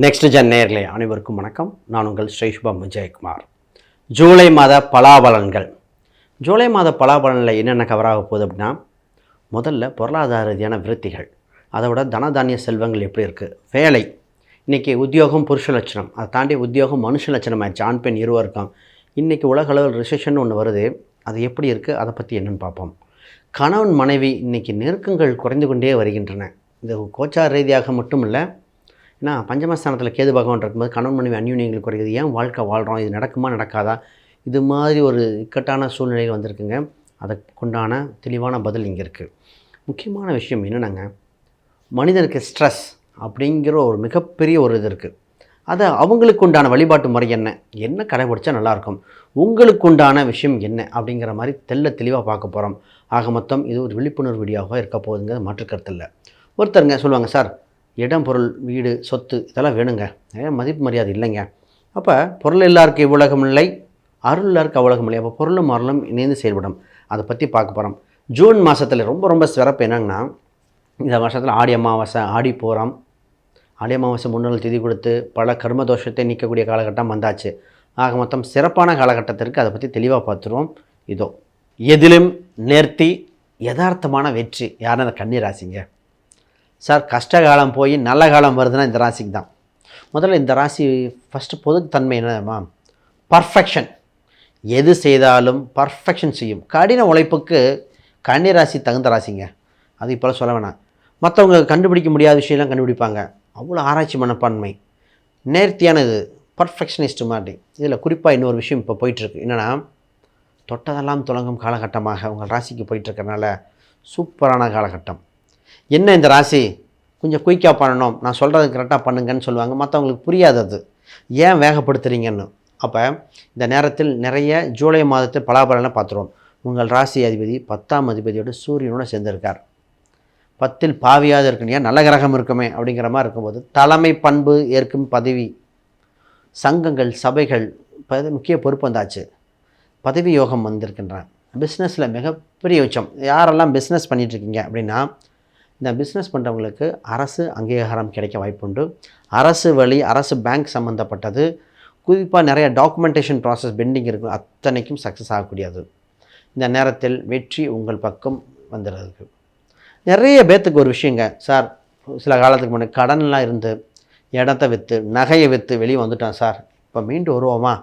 Next gen நேயர்களே அனைவருக்கும் வணக்கம். நான் உங்கள் ஸ்ரீசுபம் விஜயகுமார். ஜூலை மாத பலாபலன்கள். ஜூலை மாத பலாபலனில் என்னென்ன கவராக போகுது அப்படின்னா, முதல்ல பொருளாதார ரீதியான விருத்திகள், அதை விட தனதானிய செல்வங்கள் எப்படி இருக்குது, வேலை, இன்றைக்கி உத்தியோகம் புருஷ லட்சணம், அதை தாண்டி உத்தியோகம் மனுஷ லட்சணம் ஆயிடுச்சு. ஆண் பெண் இருவருக்கும். இன்றைக்கி உலக அளவில் ரிசெஷன் ஒன்று வருது, அது எப்படி இருக்குது, அதை பற்றி என்னென்னு பார்ப்போம். கணவன் மனைவி இன்றைக்கி நெருக்கங்கள் குறைந்து கொண்டே வருகின்றன. இது கோச்சார ரீதியாக மட்டும் இல்லை, ஏன்னா பஞ்சமஸ்தானத்தில் கேது பகவான் இருக்கும்போது கணவன் மனைவி அந்யூன்யங்கள் குறையுது. ஏன் வாழ்க்கை வாழ்கிறோம், இது நடக்குமா நடக்காதா, இது மாதிரி ஒரு இக்கட்டான சூழ்நிலையில் வந்திருக்குங்க. அதுக்குண்டான தெளிவான பதில் இங்கே இருக்குது. முக்கியமான விஷயம் என்னென்னாங்க, மனிதனுக்கு ஸ்ட்ரெஸ் அப்படிங்கிற ஒரு மிகப்பெரிய ஒரு இது இருக்குது. அதை அவங்களுக்கு உண்டான வழிபாட்டு முறை என்ன கடைபிடிச்சா நல்லாயிருக்கும், உங்களுக்கு உண்டான விஷயம் என்ன அப்படிங்கிற மாதிரி தெளிவாக பார்க்க போகிறோம். ஆக மொத்தம் இது ஒரு விழிப்புணர்வு வீடியோவாக இருக்க போகுதுங்க, மாற்றுக்கருத்து இல்லை. ஒருத்தருங்க சொல்லுவாங்க, சார் இடம் பொருள் வீடு சொத்து இதெல்லாம் வேணுங்க, மதிப்பு மரியாதை இல்லைங்க. அப்போ பொருள் எல்லாருக்கு இவ்வுலகம் இல்லை, அருள் எல்லாருக்கு அவ்வுலகம் இல்லை. அப்போ பொருளும் அருளும் இணைந்து செயல்படும். அதை பற்றி பார்க்க போகிறோம். ஜூன் மாதத்தில் ரொம்ப சிறப்பு என்னங்கன்னா, இந்த வருஷத்தில் ஆடி அமாவாசை, ஆடி போகிறோம். ஆடி அமாவாசை முன்னாள் திதி கொடுத்து பல கர்மதோஷத்தை நீக்கக்கூடிய காலகட்டம் வந்தாச்சு. ஆக மொத்தம் சிறப்பான காலகட்டத்திற்கு அதை பற்றி தெளிவாக பார்த்துருவோம். இதோ எதிலும் நேர்த்தி யதார்த்தமான வெற்றி. யாரும் அந்த கன்னி ராசிங்க. சார் கஷ்டகாலம் போய் நல்ல காலம் வருதுன்னா இந்த ராசிக்கு தான். முதல்ல இந்த ராசி ஃபஸ்ட்டு பொதுத்தன்மை என்னமா, பர்ஃபெக்ஷன். எது செய்தாலும் பர்ஃபெக்ஷன் செய்யும். கடின உழைப்புக்கு கன்னி ராசி தகுந்த ராசிங்க. அது இப்போலாம் சொல்ல வேணாம். மற்றவங்க கண்டுபிடிக்க முடியாத விஷயம்லாம் கண்டுபிடிப்பாங்க. அவ்வளோ ஆராய்ச்சி மனப்பான்மை, நேர்த்தியானது, பர்ஃபெக்ஷனிஸ்ட் மாதிரி. இதில் குறிப்பாக இன்னொரு விஷயம் இப்போ போயிட்டுருக்கு. என்னென்னா, தொட்டதெல்லாம் தொடங்கும் காலகட்டமாக உங்கள் ராசிக்கு போயிட்டுருக்கறனால சூப்பரான காலகட்டம். என்ன இந்த ராசி கொஞ்சம் குயிக்காக பண்ணணும், நான் சொல்கிறது கரெக்டாக பண்ணுங்கன்னு சொல்லுவாங்க. மற்றவங்களுக்கு புரியாது அது ஏன் வேகப்படுத்துகிறீங்கன்னு. அப்போ இந்த நேரத்தில் நிறைய ஜூலை மாதத்தில் பலாபலனை பார்த்துருவோம். உங்கள் ராசி அதிபதி 10ஆம் அதிபதியோடு சூரியனோட சேர்ந்திருக்கார். 10ல் பாவியாக இருக்கணும், நல்ல கிரகம் இருக்குமே அப்படிங்கிற மாதிரி இருக்கும்போது தலைமை பண்பு ஏற்கும் பதவி, சங்கங்கள் சபைகள் முக்கிய பொறுப்பு வந்தாச்சு. பதவி யோகம் வந்திருக்கின்றன. பிஸ்னஸில் மிகப்பெரிய உச்சம். யாரெல்லாம் பிஸ்னஸ் பண்ணிகிட்ருக்கீங்க அப்படின்னா, இந்த பிஸ்னஸ் பண்ணுறவங்களுக்கு அரசு அங்கீகாரம் கிடைக்க வாய்ப்புண்டு. அரசு வழி, அரசு பேங்க் சம்மந்தப்பட்டது, குறிப்பாக நிறைய டாக்குமெண்டேஷன் ப்ராசஸ் பெண்டிங் இருக்குது, அத்தனைக்கும் சக்ஸஸ் ஆகக்கூடியது. இந்த நேரத்தில் வெற்றி உங்கள் பக்கம் வந்துடுறதுக்கு. நிறைய பேர்த்துக்கு ஒரு விஷயங்க, சார் சில காலத்துக்கு முன்னாடி கடன்லாம் இருந்து இடத்த விற்று நகையை விற்று வெளியே வந்துட்டோம் சார், இப்போ மீண்டும் வருவோமா.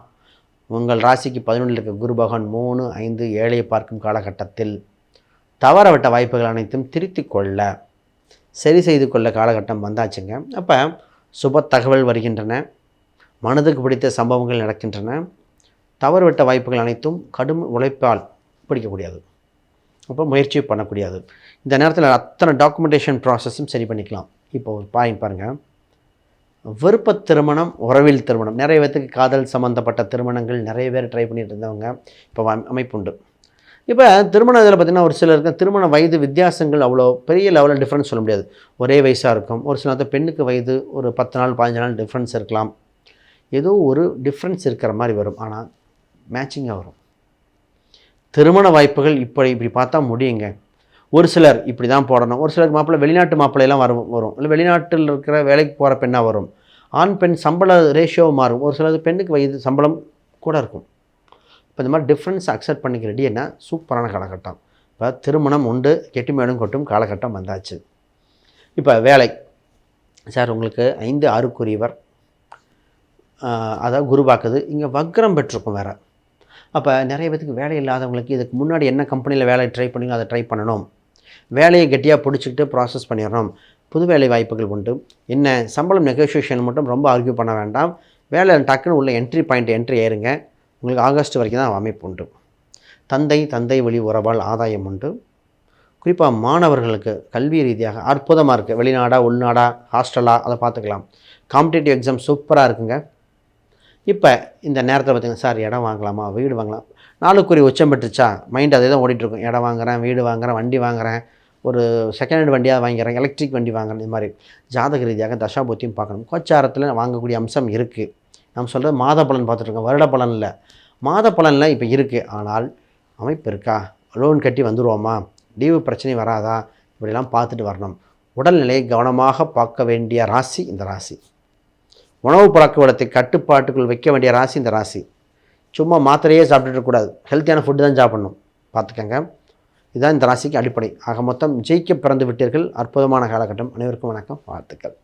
உங்கள் ராசிக்கு 11 இருக்க குரு பகவான் 3, 5, 7 பார்க்கும் காலகட்டத்தில் தவறவிட்ட வாய்ப்புகள் அனைத்தும் திருத்தி கொள்ள, சரி செய்து கொள்ள காலகட்டம் வந்தாச்சுங்க. அப்போ சுப தகவல் வருகின்றன, மனதுக்கு பிடித்த சம்பவங்கள் நடக்கின்றன. தவறுவிட்ட வாய்ப்புகள் அனைத்தும் கடும் உழைப்பால் பிடிக்கக்கூடியது. அப்போ முயற்சி பண்ணக்கூடியது. இந்த நேரத்தில் அத்தனை டாக்குமெண்டேஷன் ப்ராசஸும் சரி பண்ணிக்கலாம். இப்போ ஒரு பாயிண்ட் பாருங்கள், விருப்ப திருமணம், உறவில் திருமணம். நிறைய பேருக்கு காதல் சம்மந்தப்பட்ட திருமணங்கள் நிறைய பேர் ட்ரை பண்ணிட்டு இருந்தவங்க இப்போ அமைப்புண்டு. இப்போ திருமண இதில் பார்த்திங்கன்னா, ஒரு சிலருக்கு திருமண வயது வித்தியாசங்கள் அவ்வளோ பெரிய லெவலில் டிஃப்ரென்ஸ் சொல்ல முடியாது. ஒரே வயசாக இருக்கும். ஒரு சில நேரத்தில் பெண்ணுக்கு வயது ஒரு 10 நாள் 15 நாள் டிஃப்ரென்ஸ் இருக்கலாம். ஏதோ ஒரு டிஃப்ரென்ஸ் இருக்கிற மாதிரி வரும், ஆனால் மேட்சிங்காக வரும். திருமண வாய்ப்புகள் இப்படி பார்த்தா முடியுங்க. ஒரு சிலர் இப்படி தான் போடணும், ஒரு சிலருக்கு மாப்பிள்ளை வெளிநாட்டு மாப்பிள்ளையெல்லாம் வரும், இல்லை வெளிநாட்டில் இருக்கிற வேலைக்கு போகிற பெண்ணாக வரும். ஆண் பெண் சம்பள ரேஷியோ மாறும். ஒரு சிலருக்கு பெண்ணுக்கு வயது சம்பளம் கூட இருக்கும். இப்போ இந்த மாதிரி டிஃப்ரென்ஸ் அக்செப்ட் பண்ணிக்க ரெடி என்ன சூப்பரான காலகட்டம். இப்போ திருமணம் உண்டு, கெட்டிமேடும் கொட்டும் காலகட்டம் வந்தாச்சு. இப்போ வேலை, சார் உங்களுக்கு 5, 6க்குரியவர், அதாவது குரு பார்க்குது, இங்கே வக்ரம் பெற்றிருக்கும் வேறு. அப்போ நிறைய பேருக்கு வேலை இல்லாதவங்களுக்கு இதுக்கு முன்னாடி என்ன கம்பெனியில் வேலை ட்ரை பண்ணிங்களோ அதை ட்ரை பண்ணணும். வேலையை கெட்டியாக பிடிச்சிக்கிட்டு ப்ராசஸ் பண்ணிடணும். புது வேலை வாய்ப்புகள் உண்டு. என்ன சம்பளம் நெகோசியேஷன் மட்டும் ரொம்ப ஆர்கியூ பண்ண வேண்டாம். வேலை டக்குன்னு உள்ள என்ட்ரி ஏறுங்க. உங்களுக்கு ஆகஸ்ட் வரைக்கும் தான் அமைப்பு உண்டு. தந்தை வழி உறவால் ஆதாயம் உண்டு. குறிப்பாக மாணவர்களுக்கு கல்வி ரீதியாக அற்புதமாக இருக்குது. வெளிநாடா உள்நாடா ஹாஸ்டலா அதை பார்த்துக்கலாம். காம்படிட்டிவ் எக்ஸாம் சூப்பராக இருக்குங்க. இப்போ இந்த நேரத்தில் பார்த்திங்கன்னா, சார் இடம் வாங்கலாமா, வீடு வாங்கலாம், 4க்குரிய உச்சம் பெற்றுச்சா, மைண்ட் அதே தான் ஓடிட்டுருக்கும். இடம் வாங்குகிறேன், வீடு வாங்குகிறேன், வண்டி வாங்குகிறேன், ஒரு செகண்ட் ஹேண்ட் வண்டியாக வாங்கிறேன், எலக்ட்ரிக் வண்டி வாங்குறேன். இது மாதிரி ஜாதக ரீதியாக தசாபூத்தியும் பார்க்கணும். கோச்சாரத்தில் வாங்கக்கூடிய அம்சம் இருக்குது. நம்ம சொல்கிறது மாத பலன் பார்த்துட்ருக்கோம், வருட பலன் இல்லை. மாத பலனில் இப்போ இருக்குது, ஆனால் அமைப்பு இருக்கா, லோன் கட்டி வந்துடுவோமா, லீவு பிரச்சனை வராதா, இப்படிலாம் பார்த்துட்டு வரணும். உடல்நிலையை கவனமாக பார்க்க வேண்டிய ராசி இந்த ராசி. உணவு பழக்க வழக்கத்தை கட்டுப்பாட்டுக்குள் வைக்க வேண்டிய ராசி இந்த ராசி. சும்மா மாத்திரையே சாப்பிட்டுட்டு இருக்கக்கூடாது, ஹெல்த்தியான ஃபுட்டு தான் சாப்பிடணும், பார்த்துக்கங்க. இதுதான் இந்த ராசிக்கு அடிப்படை. ஆக மொத்தம் ஜெயிக்க பிறந்து விட்டீர்கள். அற்புதமான காலகட்டம். அனைவருக்கும் வணக்கம், வாழ்த்துக்கள்.